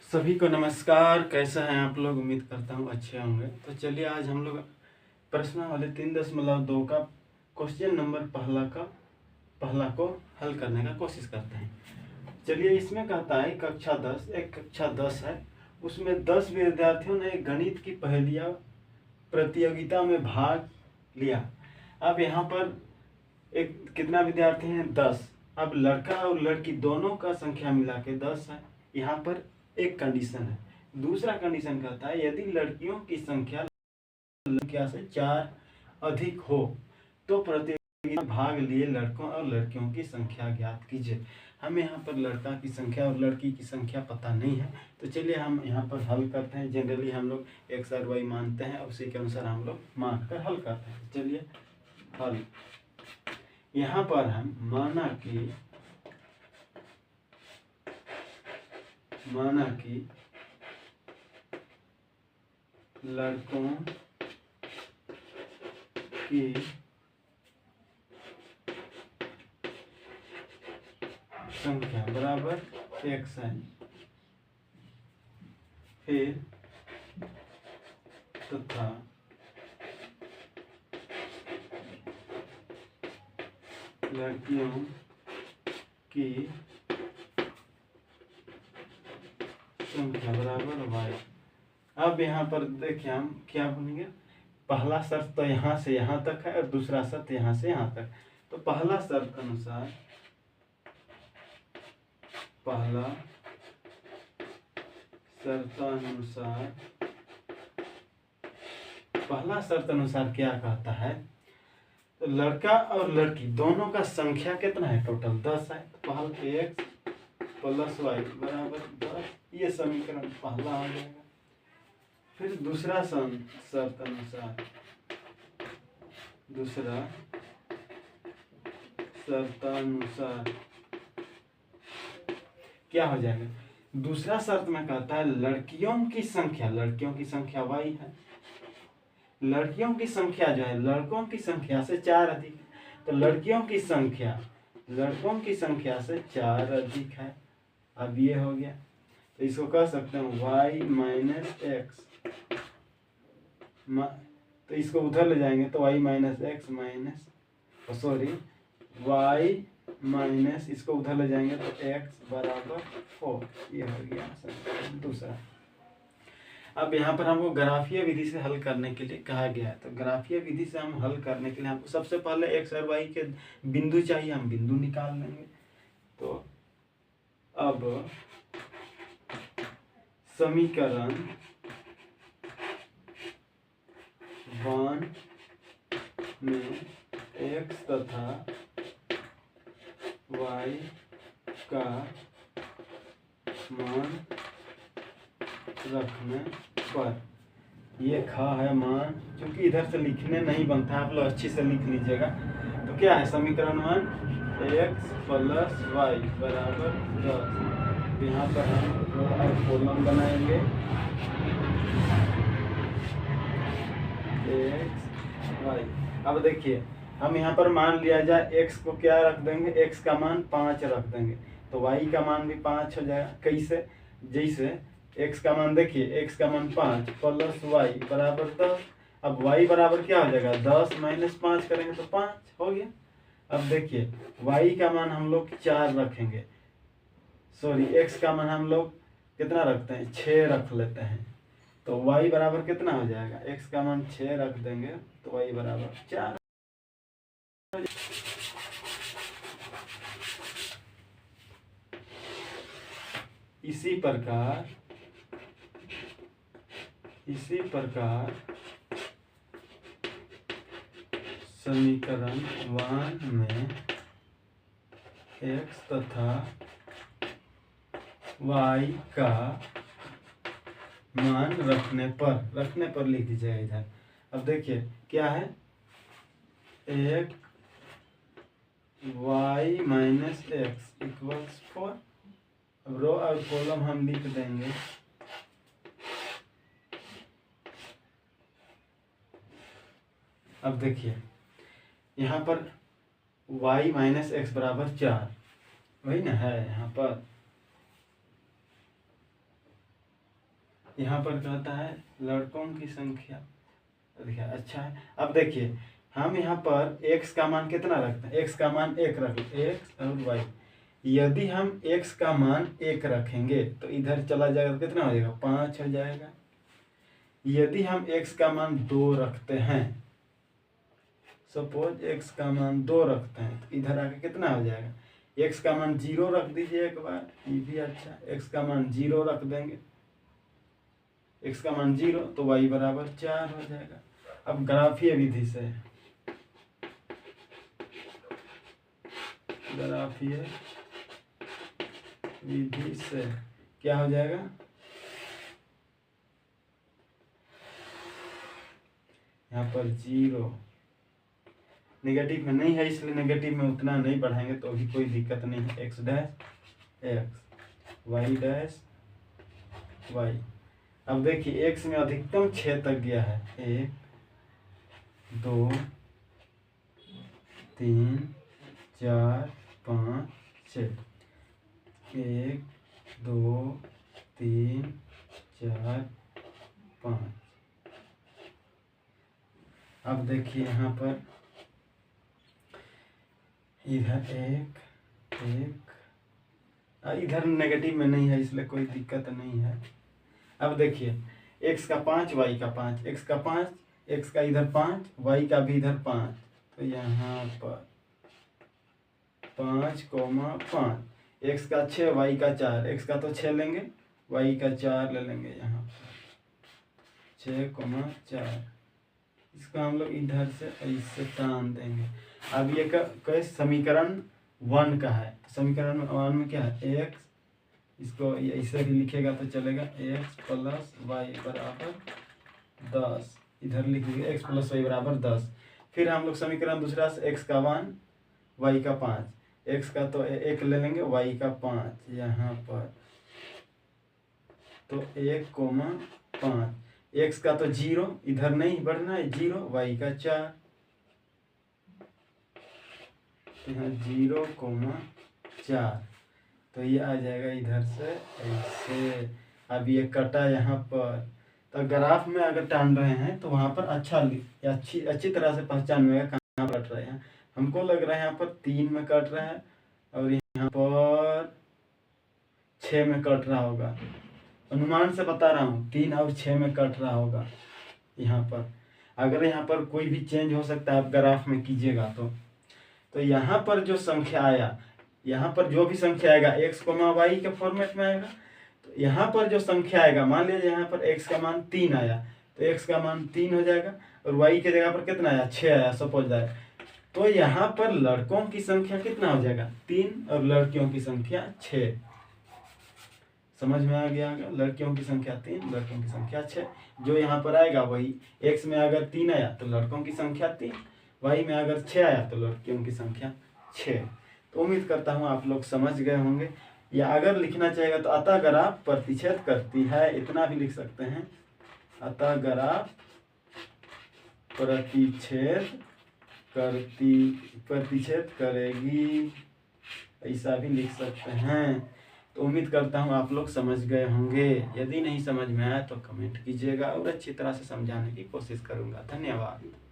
सभी को नमस्कार। कैसे हैं आप लोग? उम्मीद करता हूँ अच्छे होंगे। तो चलिए आज हम लोग प्रश्नावली 3.2 का क्वेश्चन नंबर पहला को हल करने का कोशिश करते हैं। चलिए, इसमें कहता है कक्षा 10 है, उसमें 10 विद्यार्थियों ने गणित की पहेलियाँ प्रतियोगिता में भाग लिया। अब यहाँ पर कितना विद्यार्थी हैं? 10। अब लड़का और लड़की दोनों का संख्या मिला के 10 है। यहाँ पर एक कंडीशन है। दूसरा कंडीशन कहता है यदि लड़कियों की संख्या से 4 अधिक हो तो प्रतियोगिता में भाग लिए लड़कों और लड़कियों की संख्या ज्ञात कीजिए। हमें यहाँ पर लड़का की संख्या और लड़की की संख्या पता नहीं है, तो चलिए हम यहाँ पर हल करते हैं। जनरली हम लोग एक्स और वाई मानते हैं, उसी के अनुसार हम लोग मान कर हल करते हैं। चलिए हल। यहाँ पर हम माना कि लड़कों की संख्या बराबर x है, फिर तथा लड़कियों की संख्या बराबर y। अब यहाँ पर देखिए हम क्या बनेंगे। पहला शर्त तो यहाँ से यहाँ तक है और दूसरा शर्त यहाँ से यहाँ तक। तो पहला शर्त अनुसार क्या कहता है? तो लड़का और लड़की दोनों का संख्या कितना है? टोटल 10 है। तो पहला x प्लस वाई बराबर 10, ये समीकरण पहला आ जाएगा। फिर दूसरा शर्त अनुसार क्या हो जाएगा? दूसरा शर्त में कहता है लड़कियों की संख्या y है, लड़कियों की संख्या जो है लड़कों की संख्या से 4 अधिक है। तो लड़कियों की संख्या से 4 अधिक है। अब ये हो गया, तो इसको कह सकते हैं y माइनस एक्स। तो इसको उधर ले जाएंगे तो y minus x y minus इसको उधर ले जाएंगे तो x बराबर 4। ये हो गया दूसरा। अब यहाँ पर हमको ग्राफीय विधि से हल करने के लिए कहा गया है। तो ग्राफीय विधि से हम हल करने के लिए हमको सबसे पहले x और y के बिंदु चाहिए, हम बिंदु निकाल लेंगे। तो अब समीकरण 1 में x तथा y का मान रखने पर, ये खा है मान, क्योंकि इधर से लिखने नहीं बनता, आप लोग अच्छे से लिख लीजिएगा। तो क्या है समीकरण 1 x प्लस वाई बराबर 10। यहाँ पर हम कॉलम बनाएंगे x y। अब देखिए हम यहाँ पर मान लिया जाए x को क्या रख देंगे, x का मान 5 रख देंगे, तो y का मान भी 5 हो जाएगा। कैसे? जैसे x का मान देखिए, x का मान 5 प्लस y बराबर 10। अब y बराबर क्या हो जाएगा? 10 माइनस 5 करेंगे तो 5 हो गया। अब देखिए y का मान हम लोग 4 रखेंगे, x का मान हम लोग कितना रखते हैं? 6 रख लेते हैं। तो y बराबर कितना हो जाएगा? x का मान 6 रख देंगे तो y बराबर 4। इसी प्रकार समीकरण 1 में x तथा y का मान रखने पर लिख दीजिएगा इधर। अब देखिए क्या है, एक y माइनस एक्स इक्वल्स 4। अब रो और कॉलम हम लिख देंगे अब देखिए यहाँ पर y माइनस एक्स बराबर 4, वही ना है यहाँ पर। यहाँ पर कहता है लड़कों की संख्या। देखिए अच्छा है। अब देखिए हम यहाँ पर x का मान कितना रखते हैं, x का मान 1 रख, x और y। यदि हम x का मान 1 रखेंगे तो इधर चला जाएगा तो कितना हो जाएगा, 5 हो जाएगा। यदि हम x का मान 2 रखते हैं, सपोज x का मान 2 रखते हैं, तो इधर आके कितना हो जाएगा, x का मान 0 रख दीजिए एक बार, ये भी अच्छा। x का मान 0 रख देंगे, x का मान 0 तो y बराबर 4 हो जाएगा। अब ग्राफीय विधि से, ग्राफीय विधि से क्या हो जाएगा, यहाँ पर 0 नेगेटिव में नहीं है इसलिए नेगेटिव में उतना नहीं बढ़ाएंगे तो भी कोई दिक्कत नहीं है। x dash x y dash y। अब देखिए x में अधिकतम 6 तक गया है, 1 2 3 4 5 6, 1 2 3 4 5। अब देखिए यहाँ पर इधर 1 इधर नेगेटिव में नहीं है इसलिए कोई दिक्कत नहीं है। अब देखिए x का 5 y का 5, x का 5, x का इधर 5, y का भी इधर 5, तो यहाँ पर 5, 5, x का 6 y का 4, x का तो 6 लेंगे, y का 4 ले लेंगे, यहाँ पर 6, 4। इसको हम लोग इधर से ऐसे टान देंगे। अब ये का समीकरण 1 का है, तो समीकरण 1 में क्या है, x, इसको ऐसे भी लिखेगा तो चलेगा, x प्लस वाई बराबर 10, इधर लिख लीजिए x प्लस वाई बराबर 10। फिर हम लोग समीकरण दूसरा से x का 1 y का 5, x का तो 1 ले लेंगे, y का 5 यहाँ पर, तो 1, 5, x का तो 0 इधर नहीं बढ़ना है, 0, y का 4, तो यहाँ 0, 4, तो ये आ जाएगा इधर से ऐसे। अब ये कटा यहाँ पर, तो ग्राफ में अगर टान रहे हैं तो वहाँ पर अच्छी तरह से पहचान में कहाँ कट रहे हैं। हमको लग रहा है यहाँ पर 3 में कट रहा है और यहाँ पर 6 में कट रहा होगा, अनुमान से बता रहा हूँ 3 और 6 में कट रहा होगा यहाँ पर। अगर यहाँ पर कोई भी चेंज हो सकता है आप ग्राफ में कीजिएगा तो यहाँ पर जो संख्या आया, यहाँ पर जो भी संख्या आएगा x, y के फॉर्मेट में आएगा। तो यहाँ पर जो संख्या आएगा, मान लीजिए यहाँ पर x का मान 3 आया तो x का मान 3 हो जाएगा और y के जगह पर कितना आया, 6 आया सपोज दैट। तो यहाँ पर लड़कों की संख्या कितना हो जाएगा, 3 और लड़कियों की संख्या 6। समझ में आ गया होगा, लड़कियों की संख्या 3, लड़कों की संख्या 6। जो यहाँ पर आएगा वही, x में अगर 3 आया तो लड़कों की संख्या 3, y में अगर 6 आया तो लड़कियों की संख्या 6। तो उम्मीद करता हूँ आप लोग समझ गए होंगे। या अगर लिखना चाहेगा तो अतः ग्राफ प्रतिच्छेद करती है, इतना भी लिख सकते हैं, अतः ग्राफ प्रतिच्छेद करेगी, ऐसा भी लिख सकते हैं। तो उम्मीद करता हूँ आप लोग समझ गए होंगे। यदि नहीं समझ में आया तो कमेंट कीजिएगा और अच्छी तरह से समझाने की कोशिश करूँगा। धन्यवाद।